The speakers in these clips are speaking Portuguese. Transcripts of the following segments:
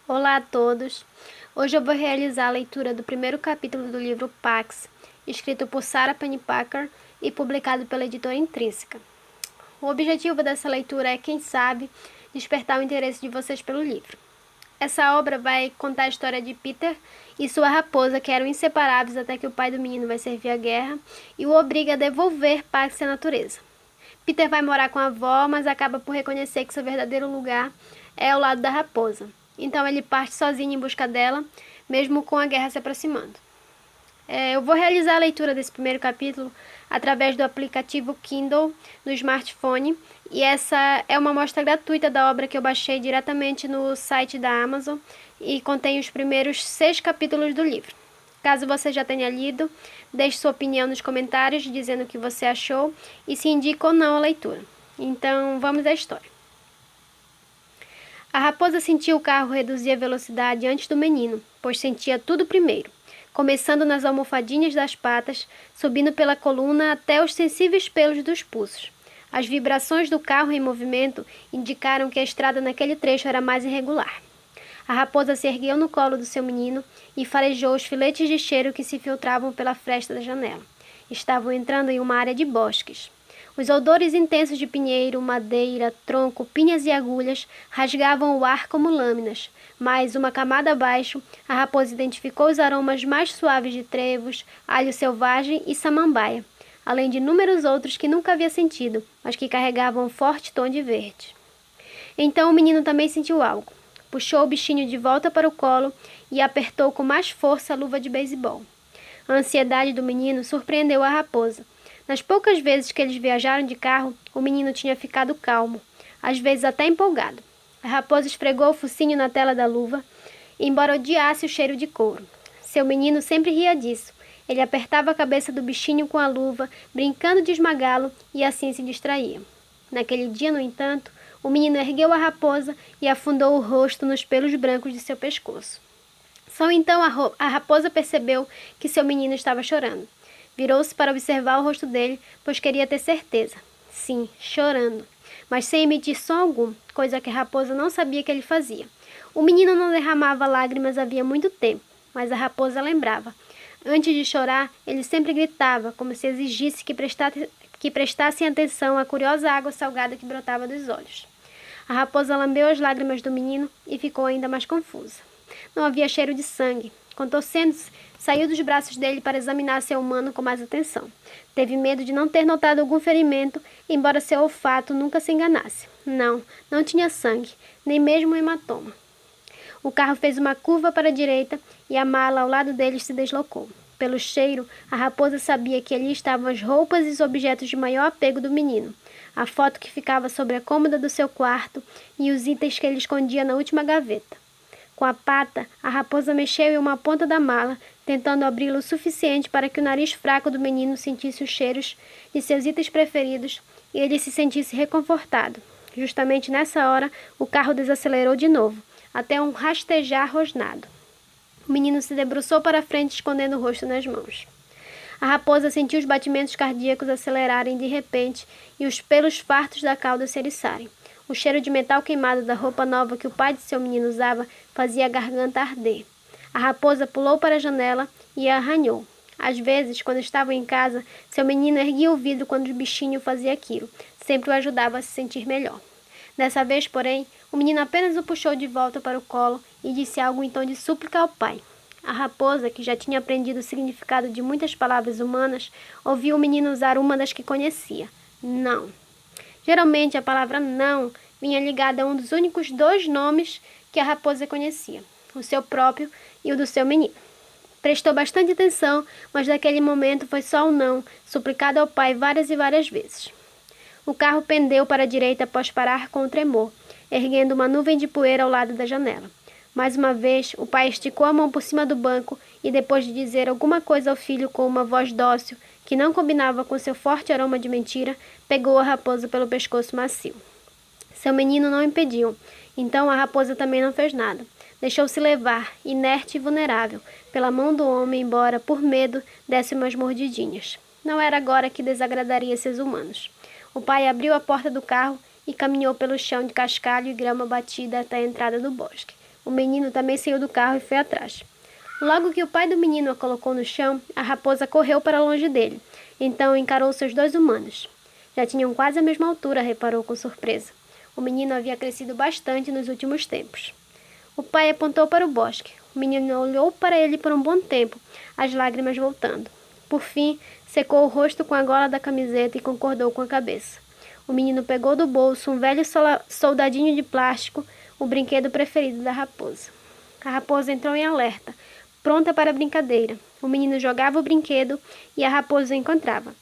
Olá a todos! Hoje eu vou realizar a leitura do primeiro capítulo do livro Pax, escrito por Sarah Pennypacker e publicado pela editora Intrínseca. O objetivo dessa leitura é, quem sabe, despertar o interesse de vocês pelo livro. Essa obra vai contar a história de Peter e sua raposa, que eram inseparáveis até que o pai do menino vai servir à guerra e o obriga a devolver Pax à natureza. Peter vai morar com a avó, mas acaba por reconhecer que seu verdadeiro lugar é ao lado da raposa. Então ele parte sozinho em busca dela, mesmo com a guerra se aproximando. Eu vou realizar a leitura desse primeiro capítulo através do aplicativo Kindle no smartphone, e essa é uma amostra gratuita da obra que eu baixei diretamente no site da Amazon e contém os primeiros 6 capítulos do livro. Caso você já tenha lido, deixe sua opinião nos comentários dizendo o que você achou e se indica ou não a leitura. Então, vamos à história. A raposa sentiu o carro reduzir a velocidade antes do menino, pois sentia tudo primeiro, começando nas almofadinhas das patas, subindo pela coluna até os sensíveis pelos dos pulsos. As vibrações do carro em movimento indicaram que a estrada naquele trecho era mais irregular. A raposa se ergueu no colo do seu menino e farejou os filetes de cheiro que se filtravam pela fresta da janela. Estavam entrando em uma área de bosques. Os odores intensos de pinheiro, madeira, tronco, pinhas e agulhas rasgavam o ar como lâminas, mas, uma camada abaixo, a raposa identificou os aromas mais suaves de trevos, alho selvagem e samambaia, além de inúmeros outros que nunca havia sentido, mas que carregavam um forte tom de verde. Então o menino também sentiu algo. Puxou o bichinho de volta para o colo e apertou com mais força a luva de beisebol. A ansiedade do menino surpreendeu a raposa. Nas poucas vezes que eles viajaram de carro, o menino tinha ficado calmo, às vezes até empolgado. A raposa esfregou o focinho na tela da luva, embora odiasse o cheiro de couro. Seu menino sempre ria disso. Ele apertava a cabeça do bichinho com a luva, brincando de esmagá-lo, e assim se distraía. Naquele dia, no entanto, o menino ergueu a raposa e afundou o rosto nos pelos brancos de seu pescoço. Só então a raposa percebeu que seu menino estava chorando. Virou-se para observar o rosto dele, pois queria ter certeza. Sim, chorando, mas sem emitir som algum, coisa que a raposa não sabia que ele fazia. O menino não derramava lágrimas havia muito tempo, mas a raposa lembrava. Antes de chorar, ele sempre gritava, como se exigisse que prestassem atenção à curiosa água salgada que brotava dos olhos. A raposa lambeu as lágrimas do menino e ficou ainda mais confusa. Não havia cheiro de sangue. Contorcendo-se, saiu dos braços dele para examinar seu humano com mais atenção. Teve medo de não ter notado algum ferimento, embora seu olfato nunca se enganasse. Não tinha sangue, nem mesmo um hematoma. O carro fez uma curva para a direita e a mala ao lado deles se deslocou. Pelo cheiro, a raposa sabia que ali estavam as roupas e os objetos de maior apego do menino. A foto que ficava sobre a cômoda do seu quarto e os itens que ele escondia na última gaveta. Com a pata, a raposa mexeu em uma ponta da mala, tentando abri-la o suficiente para que o nariz fraco do menino sentisse os cheiros de seus itens preferidos e ele se sentisse reconfortado. Justamente nessa hora, o carro desacelerou de novo, até um rastejar rosnado. O menino se debruçou para a frente, escondendo o rosto nas mãos. A raposa sentiu os batimentos cardíacos acelerarem de repente e os pelos fartos da cauda se eriçarem. O cheiro de metal queimado da roupa nova que o pai de seu menino usava fazia a garganta arder. A raposa pulou para a janela e a arranhou. Às vezes, quando estavam em casa, seu menino erguia o vidro quando o bichinho fazia aquilo. Sempre o ajudava a se sentir melhor. Dessa vez, porém, o menino apenas o puxou de volta para o colo e disse algo em tom de súplica ao pai. A raposa, que já tinha aprendido o significado de muitas palavras humanas, ouviu o menino usar uma das que conhecia. Não. Geralmente, a palavra não vinha ligada a um dos únicos 2 nomes que a raposa conhecia, o seu próprio e o do seu menino. Prestou bastante atenção, mas naquele momento foi só um não, suplicado ao pai várias e várias vezes. O carro pendeu para a direita após parar com um tremor, erguendo uma nuvem de poeira ao lado da janela. Mais uma vez, o pai esticou a mão por cima do banco e, depois de dizer alguma coisa ao filho com uma voz dócil, que não combinava com seu forte aroma de mentira, pegou a raposa pelo pescoço macio. Seu menino não impediu, então a raposa também não fez nada. Deixou-se levar, inerte e vulnerável, pela mão do homem, embora, por medo, desse umas mordidinhas. Não era agora que desagradaria seus humanos. O pai abriu a porta do carro e caminhou pelo chão de cascalho e grama batida até a entrada do bosque. O menino também saiu do carro e foi atrás. Logo que o pai do menino a colocou no chão, a raposa correu para longe dele. Então encarou seus 2 humanos. Já tinham quase a mesma altura, reparou com surpresa. O menino havia crescido bastante nos últimos tempos. O pai apontou para o bosque. O menino olhou para ele por um bom tempo, as lágrimas voltando. Por fim, secou o rosto com a gola da camiseta e concordou com a cabeça. O menino pegou do bolso um velho soldadinho de plástico, o brinquedo preferido da raposa. A raposa entrou em alerta, pronta para a brincadeira. O menino jogava o brinquedo e a raposa o encontrava.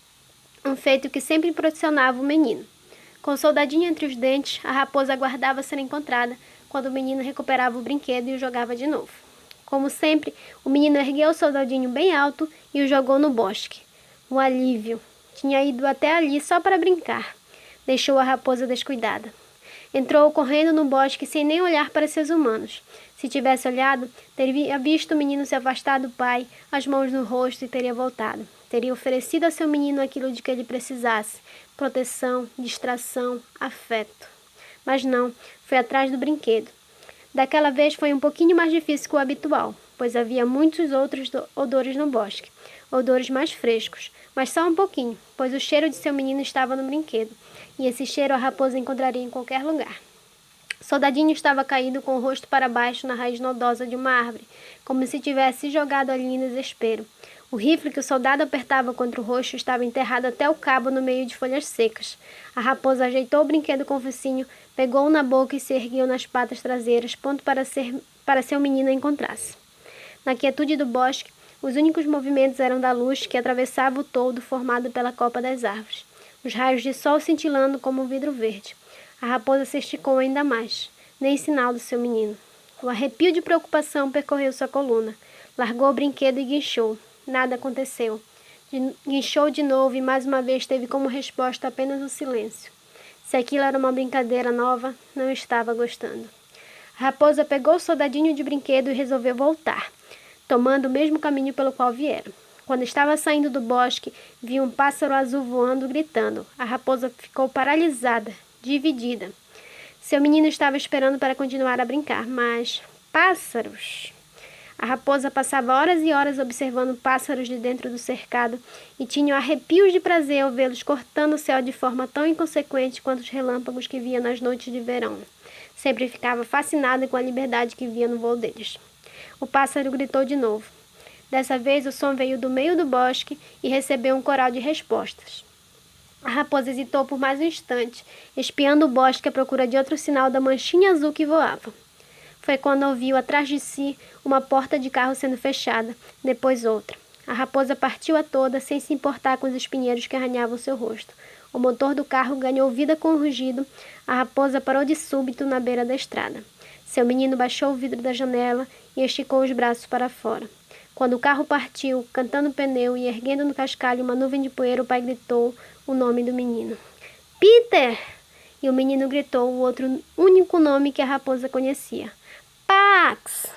Um feito que sempre impressionava o menino. Com o soldadinho entre os dentes, a raposa aguardava ser encontrada quando o menino recuperava o brinquedo e o jogava de novo. Como sempre, o menino ergueu o soldadinho bem alto e o jogou no bosque. O alívio. Tinha ido até ali só para brincar. Deixou a raposa descuidada. Entrou correndo no bosque sem nem olhar para seus humanos. Se tivesse olhado, teria visto o menino se afastar do pai, as mãos no rosto e teria voltado. Teria oferecido a seu menino aquilo de que ele precisasse: proteção, distração, afeto. Mas não, foi atrás do brinquedo. Daquela vez foi um pouquinho mais difícil que o habitual, pois havia muitos outros odores no bosque, odores mais frescos, mas só um pouquinho, pois o cheiro de seu menino estava no brinquedo, e esse cheiro a raposa encontraria em qualquer lugar. Soldadinho estava caído com o rosto para baixo na raiz nodosa de uma árvore, como se tivesse jogado ali em desespero. O rifle que o soldado apertava contra o rosto estava enterrado até o cabo no meio de folhas secas. A raposa ajeitou o brinquedo com o focinho, pegou-o na boca e se ergueu nas patas traseiras, pronto para seu menino a encontrasse. Na quietude do bosque, os únicos movimentos eram da luz que atravessava o toldo formado pela copa das árvores, os raios de sol cintilando como um vidro verde. A raposa se esticou ainda mais, nem sinal do seu menino. O arrepio de preocupação percorreu sua coluna. Largou o brinquedo e guinchou. Nada aconteceu. Guinchou de novo e mais uma vez teve como resposta apenas o silêncio. Se aquilo era uma brincadeira nova, não estava gostando. A raposa pegou o soldadinho de brinquedo e resolveu voltar, tomando o mesmo caminho pelo qual viera. Quando estava saindo do bosque, viu um pássaro azul voando, gritando. A raposa ficou paralisada, dividida. Seu menino estava esperando para continuar a brincar, mas pássaros! A raposa passava horas e horas observando pássaros de dentro do cercado e tinha arrepios de prazer ao vê-los cortando o céu de forma tão inconsequente quanto os relâmpagos que via nas noites de verão. Sempre ficava fascinada com a liberdade que via no voo deles. O pássaro gritou de novo. Dessa vez o som veio do meio do bosque e recebeu um coral de respostas. A raposa hesitou por mais um instante, espiando o bosque à procura de outro sinal da manchinha azul que voava. Foi quando ouviu atrás de si uma porta de carro sendo fechada, depois outra. A raposa partiu a toda, sem se importar com os espinheiros que arranhavam seu rosto. O motor do carro ganhou vida com um rugido. A raposa parou de súbito na beira da estrada. Seu menino baixou o vidro da janela e esticou os braços para fora. Quando o carro partiu, cantando o pneu e erguendo no cascalho uma nuvem de poeira, o pai gritou o nome do menino. Peter! E o menino gritou o outro único nome que a raposa conhecia. Pax!